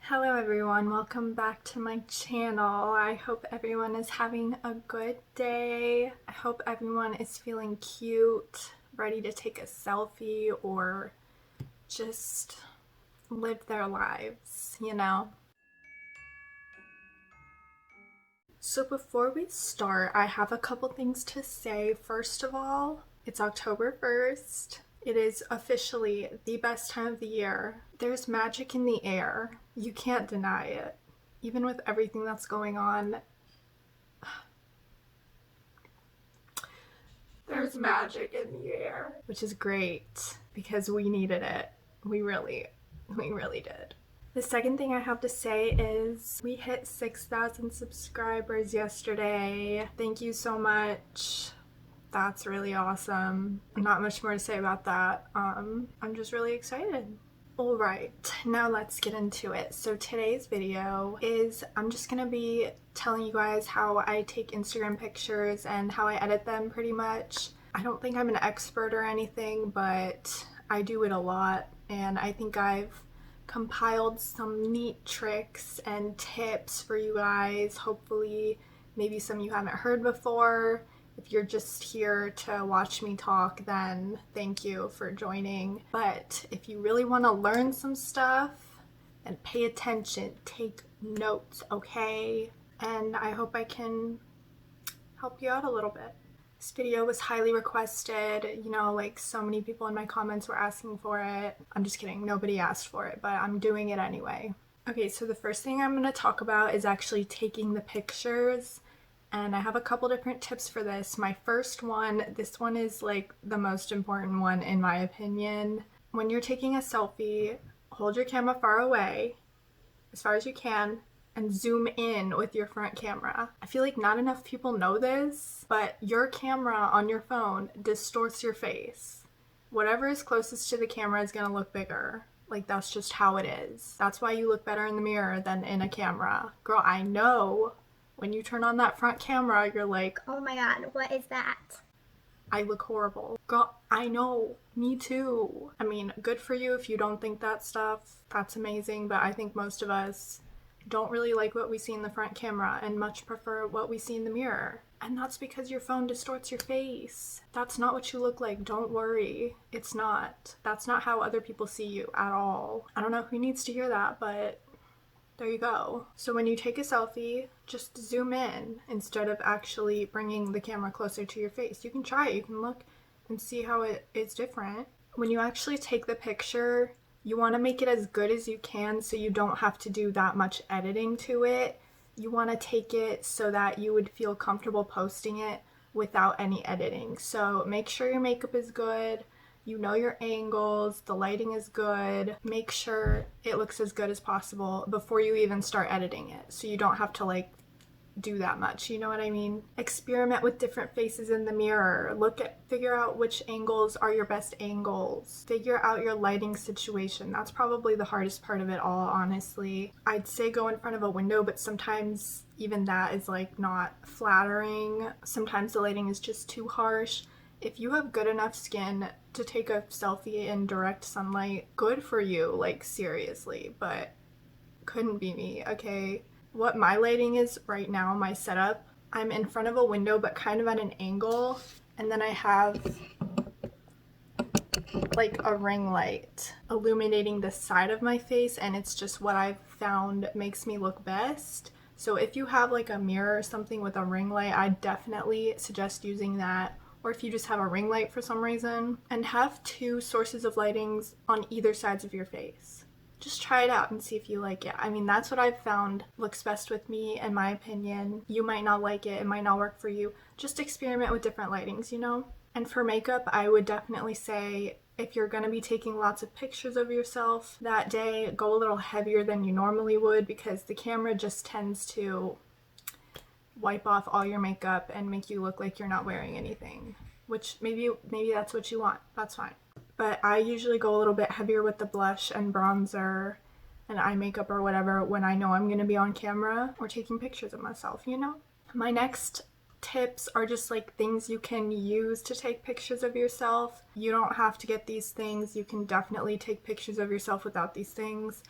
Hello everyone, welcome back to my channel. I hope everyone is having a good day. I hope everyone is feeling cute, ready to take a selfie or just live their lives, you know? So before we start, I have a couple things to say. First of all, it's October 1st. It is officially the best time of the year. There's magic in the air. You can't deny it. Even with everything that's going on, there's magic in the air. Which is great because we needed it. We really did. The second thing I have to say is we hit 6,000 subscribers yesterday. Thank you so much. That's really awesome. Not much more to say about that. I'm just really excited. Alright, now let's get into it. So today's video is I'm just gonna be telling you guys how I take Instagram pictures and how I edit them pretty much. I don't think I'm an expert or anything, but I do it a lot, and I think I've compiled some neat tricks and tips for you guys. Hopefully, maybe some you haven't heard before. If you're just here to watch me talk, then thank you for joining. But if you really want to learn some stuff, then pay attention, take notes, okay? And I hope I can help you out a little bit. This video was highly requested, you know, like so many people in my comments were asking for it. I'm just kidding, nobody asked for it, but I'm doing it anyway. Okay, so the first thing I'm going to talk about is actually taking the pictures. And I have a couple different tips for this. My first one, this one is like the most important one in my opinion. When you're taking a selfie, hold your camera far away, as far as you can, and zoom in with your front camera. I feel like not enough people know this, but your camera on your phone distorts your face. Whatever is closest to the camera is gonna look bigger. Like, that's just how it is. That's why you look better in the mirror than in a camera. Girl, I know. When you turn on that front camera, you're like, oh my god, what is that? I look horrible. Girl, I know. Me too. I mean, good for you if you don't think that stuff. That's amazing, but I think most of us don't really like what we see in the front camera and much prefer what we see in the mirror. And that's because your phone distorts your face. That's not what you look like. Don't worry. It's not. That's not how other people see you at all. I don't know who needs to hear that, but there you go. So when you take a selfie, just zoom in instead of actually bringing the camera closer to your face. You can try it. You can look and see how it is different. When you actually take the picture, you want to make it as good as you can so you don't have to do that much editing to it. You want to take it so that you would feel comfortable posting it without any editing. So make sure your makeup is good. You know your angles, the lighting is good. Make sure it looks as good as possible before you even start editing it, so you don't have to like do that much, you know what I mean? Experiment with different faces in the mirror. Figure out which angles are your best angles. Figure out your lighting situation. That's probably the hardest part of it all, honestly. I'd say go in front of a window, but sometimes even that is like not flattering. Sometimes the lighting is just too harsh. If you have good enough skin to take a selfie in direct sunlight, good for you, like seriously, but couldn't be me, okay? What my lighting is right now, my setup, I'm in front of a window but kind of at an angle, and then I have like a ring light illuminating the side of my face, and it's just what I've found makes me look best. So if you have like a mirror or something with a ring light, I definitely suggest using that. Or if you just have a ring light for some reason, and have two sources of lightings on either sides of your face. Just try it out and see if you like it. I mean, that's what I've found looks best with me, in my opinion. You might not like it, it might not work for you. Just experiment with different lightings, you know? And for makeup, I would definitely say if you're gonna be taking lots of pictures of yourself that day, go a little heavier than you normally would, because the camera just tends to wipe off all your makeup and make you look like you're not wearing anything, which maybe that's what you want. That's fine. But I usually go a little bit heavier with the blush and bronzer and eye makeup or whatever when I know I'm going to be on camera or taking pictures of myself, you know? My next tips are just like things you can use to take pictures of yourself. You don't have to get these things. You can definitely take pictures of yourself without these things.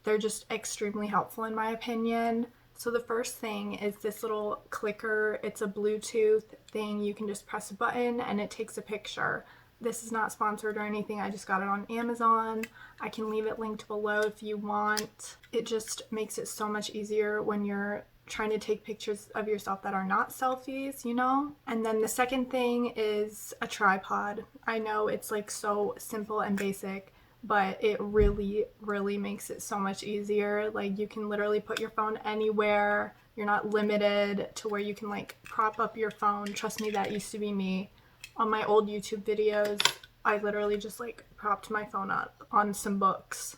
They're just extremely helpful in my opinion. So the first thing is this little clicker. It's a Bluetooth thing. You can just press a button and it takes a picture. This is not sponsored or anything. I just got it on Amazon. I can leave it linked below if you want. It just makes it so much easier when you're trying to take pictures of yourself that are not selfies, you know? And then the second thing is a tripod. I know it's like so simple and basic, but it really, really makes it so much easier. Like, you can literally put your phone anywhere. You're not limited to where you can like prop up your phone. Trust me, that used to be me. On my old YouTube videos, I literally just like propped my phone up on some books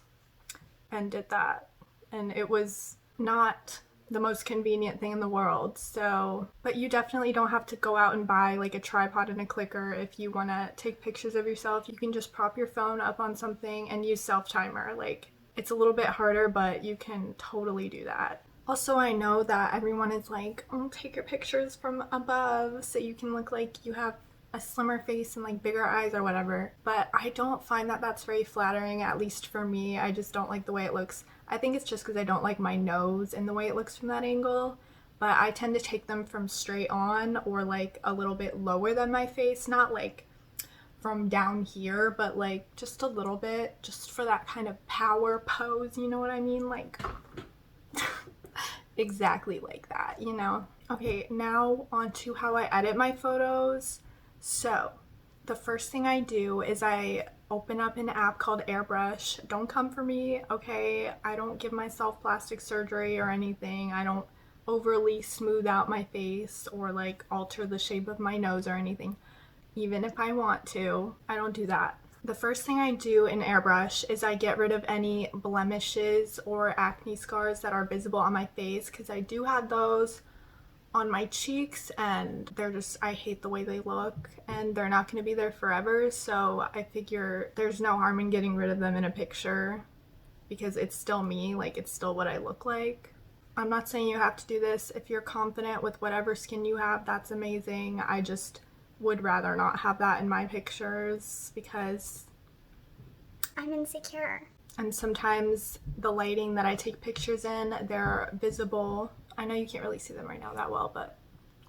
and did that. And it was not the most convenient thing in the world. So, but you definitely don't have to go out and buy like a tripod and a clicker if you want to take pictures of yourself. You can just prop your phone up on something and use self-timer. Like, it's a little bit harder, but you can totally do that. Also, I know that everyone is like, oh, take your pictures from above so you can look like you have a slimmer face and like bigger eyes or whatever, but I don't find that that's very flattering, at least for me. I just don't like the way it looks. I think it's just because I don't like my nose and the way it looks from that angle, but I tend to take them from straight on or like a little bit lower than my face, not like from down here, but like just a little bit, just for that kind of power pose, you know what I mean? Like exactly like that, you know? Okay, now on to how I edit my photos. So, the first thing I do is I open up an app called AirBrush. Don't come for me, okay? I don't give myself plastic surgery or anything. I don't overly smooth out my face or like alter the shape of my nose or anything. Even if I want to, I don't do that. The first thing I do in AirBrush is I get rid of any blemishes or acne scars that are visible on my face, because I do have those on my cheeks and they're just, I hate the way they look and they're not going to be there forever. So I figure there's no harm in getting rid of them in a picture because it's still me, like it's still what I look like. I'm not saying you have to do this. If you're confident with whatever skin you have, that's amazing. I just would rather not have that in my pictures because I'm insecure. And sometimes the lighting that I take pictures in, they're visible. I know you can't really see them right now that well, but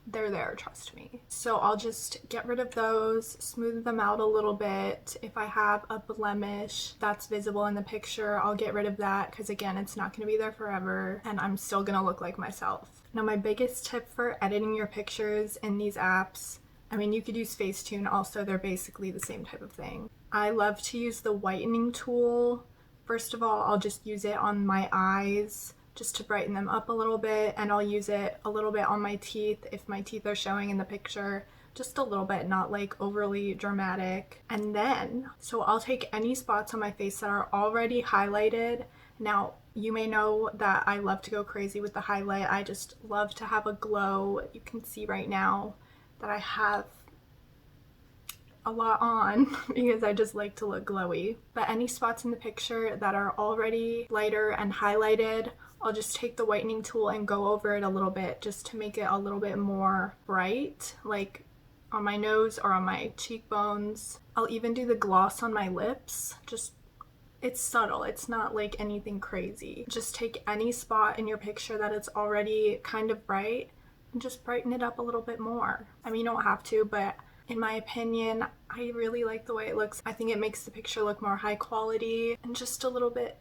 they're there, trust me. So I'll just get rid of those, smooth them out a little bit. If I have a blemish that's visible in the picture, I'll get rid of that because again, it's not going to be there forever and I'm still going to look like myself. Now, my biggest tip for editing your pictures in these apps, I mean, you could use Facetune also, they're basically the same type of thing. I love to use the whitening tool. First of all, I'll just use it on my eyes just to brighten them up a little bit, and I'll use it a little bit on my teeth if my teeth are showing in the picture, just a little bit, not like overly dramatic. And then, so I'll take any spots on my face that are already highlighted. Now, you may know that I love to go crazy with the highlight. I just love to have a glow. You can see right now that I have a lot on because I just like to look glowy. But any spots in the picture that are already lighter and highlighted, I'll just take the whitening tool and go over it a little bit just to make it a little bit more bright, like on my nose or on my cheekbones. I'll even do the gloss on my lips. Just, it's subtle. It's not like anything crazy. Just take any spot in your picture that it's already kind of bright and just brighten it up a little bit more. I mean, you don't have to, but in my opinion, I really like the way it looks. I think it makes the picture look more high quality and just a little bit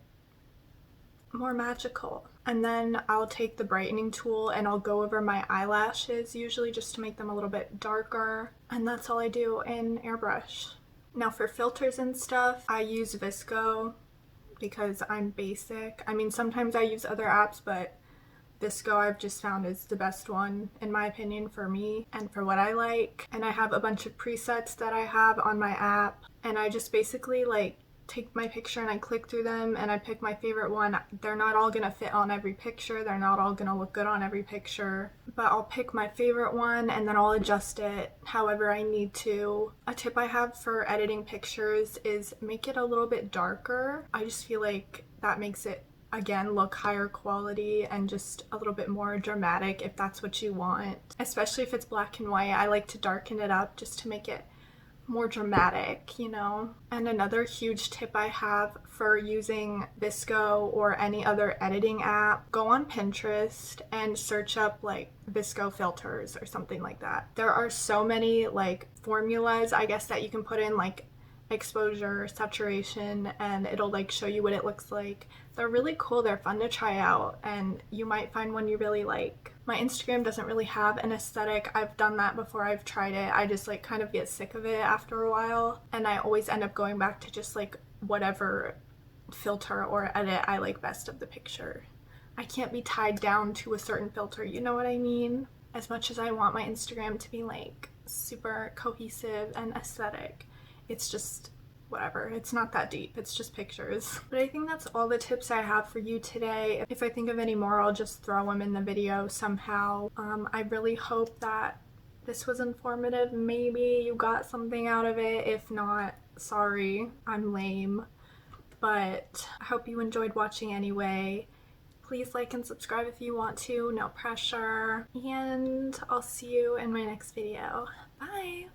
more magical. And then I'll take the brightening tool and I'll go over my eyelashes, usually just to make them a little bit darker. And that's all I do in AirBrush. Now for filters and stuff, I use VSco because I'm basic. I mean, sometimes I use other apps, but VSco I've just found is the best one in my opinion for me and for what I like. And I have a bunch of presets that I have on my app, and I just basically like take my picture and I click through them and I pick my favorite one. They're not all gonna fit on every picture, they're not all gonna look good on every picture, but I'll pick my favorite one and then I'll adjust it however I need to. A tip I have for editing pictures is make it a little bit darker. I just feel like that makes it again look higher quality and just a little bit more dramatic if that's what you want, especially if it's black and white. I like to darken it up just to make it more dramatic, you know? And another huge tip I have for using VSCO or any other editing app, go on Pinterest and search up like VSCO filters or something like that. There are so many like formulas, I guess, that you can put in, like exposure, saturation, and it'll like show you what it looks like. They're really cool, they're fun to try out, and you might find one you really like. My Instagram doesn't really have an aesthetic. I've done that before, I've tried it. I just like kind of get sick of it after a while, and I always end up going back to just like whatever filter or edit I like best of the picture. I can't be tied down to a certain filter, you know what I mean? As much as I want my Instagram to be like super cohesive and aesthetic, it's just whatever. It's not that deep. It's just pictures. But I think that's all the tips I have for you today. If I think of any more, I'll just throw them in the video somehow. I really hope that this was informative. Maybe you got something out of it. If not, sorry, I'm lame. But I hope you enjoyed watching anyway. Please like and subscribe if you want to, no pressure. And I'll see you in my next video. Bye!